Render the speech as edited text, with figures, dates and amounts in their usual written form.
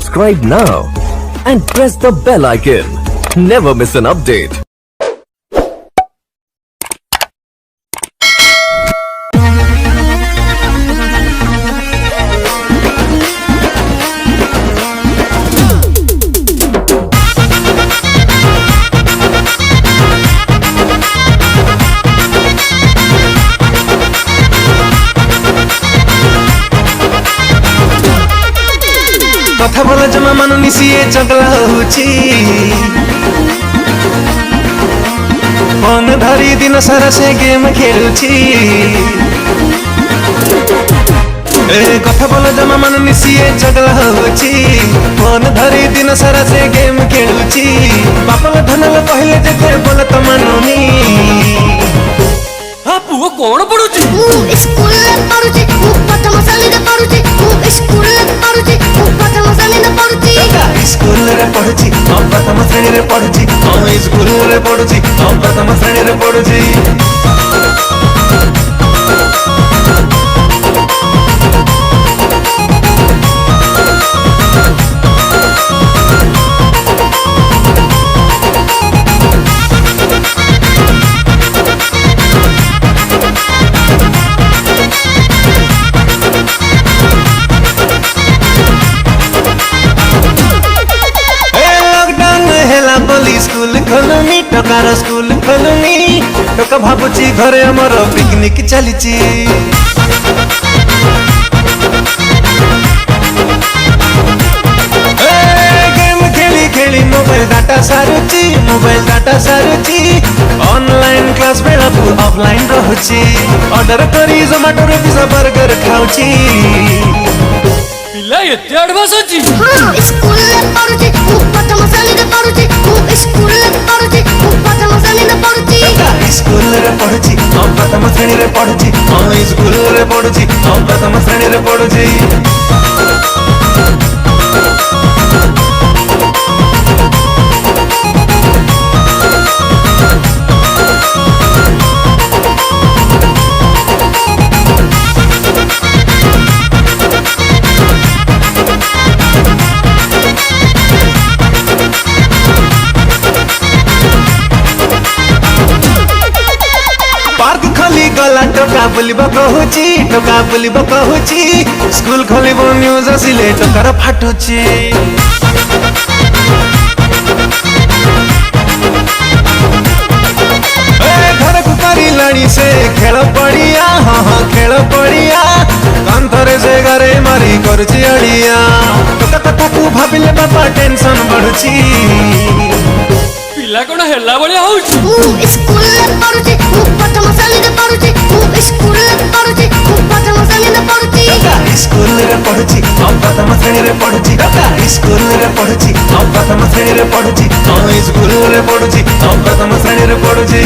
Subscribe now and press the bell icon. Never miss an update. कथा बोला जमा मानुनी CA चगला होची फोन धरी दिन सारा से गेम खेलुची कथा बोला जमा मानुनी सीए चगला होची फोन धरी दिन सारा से गेम खेलुची बापला धनल कहले जे बोला त मानुनी हाँ पुओ कौन पढ़ुची स्कूल पढ़ुची प्रथम श्रेणी पढ़ुची स्कूल पढ़ुची प्रथम श्रेणी पढ़ुची स्कूल रे पढ़ुची प्रथम श्रेणी रे पढ़ुची स्कूल रे पढ़ुची प्रथम श्रेणी रे पढ़ुची स्कूल खोलुनी टकार स्कूल खोलुनी टका भाबुची घरे हमर पिकनिक चलीची गेम खेली खेली मोबाइल डाटा सारुची ऑनलाइन क्लास बेला ऑफलाइन रहुची ऑर्डर करी जोमाटो रे पिज्जा बर्गर खाउची पिला एते एडवांस अछि हां स्कूल पढ़ुची प्रथम श्रेणी पढ़ुची स्कूल पढ़ुची प्रथम श्रेणी पढ़ुची स्कूल रे पढ़ुची प्रथम श्रेणी रे पढ़ुची स्कूल रे पढ़ुची प्रथम श्रेणी रे पढ़ुची गला टोका बुलिब कहूची स्कूल खोलिब न्यूज आसिले टोकार फाटुची घर को करिलाणी से खेल पड़िया हाँ खेल पड़िया कांथरे से घरे मारी करुची अड़िया टोका कथा को भाबिले बापा टेंशन बढ़ुची पिला कोन हेला बलिया होउची स्कूल पढ़ुची प्रथम श्रेणी पढ़ुची स्कूल पढ़ुची प्रथम श्रेणी पढ़ुची स्कूल रे पढ़ुची प्रथम श्रेणी रे पढ़ुची स्कूल रे पढ़ुची प्रथम श्रेणी रे पढ़ुची स्कूल रे पढ़ुची प्रथम श्रेणी रे पढ़ुची